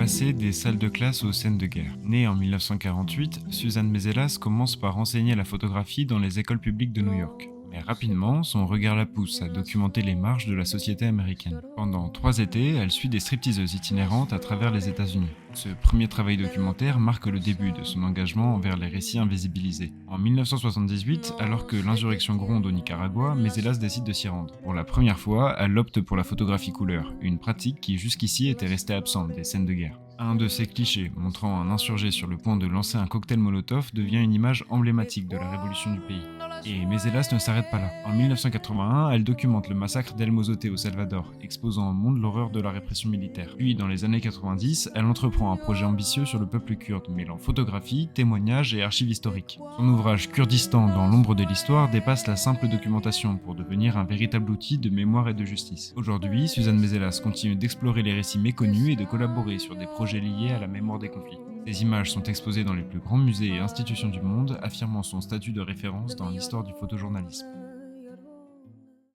passer des salles de classe aux scènes de guerre. Née en 1948, Suzanne Mezelas commence par enseigner la photographie dans les écoles publiques de New York. Mais rapidement, son regard la pousse à documenter les marges de la société américaine. Pendant 3 étés, elle suit des stripteaseuses itinérantes à travers les États-Unis. Ce premier travail documentaire marque le début de son engagement envers les récits invisibilisés. En 1978, alors que l'insurrection gronde au Nicaragua, Mezelas décide de s'y rendre. Pour la première fois, elle opte pour la photographie couleur, une pratique qui jusqu'ici était restée absente des scènes de guerre. Un de ces clichés, montrant un insurgé sur le point de lancer un cocktail Molotov, devient une image emblématique de la révolution du pays. Et Mezelas ne s'arrête pas là. En 1981, elle documente le massacre d'El Mozote au Salvador, exposant au monde l'horreur de la répression militaire. Puis, dans les années 90, elle entreprend un projet ambitieux sur le peuple kurde, mêlant photographie, témoignages et archives historiques. Son ouvrage Kurdistan dans l'ombre de l'histoire dépasse la simple documentation pour devenir un véritable outil de mémoire et de justice. Aujourd'hui, Suzanne Mezelas continue d'explorer les récits méconnus et de collaborer sur des projets liés à la mémoire des conflits. Ces images sont exposées dans les plus grands musées et institutions du monde, affirmant son statut de référence dans l'histoire du photojournalisme.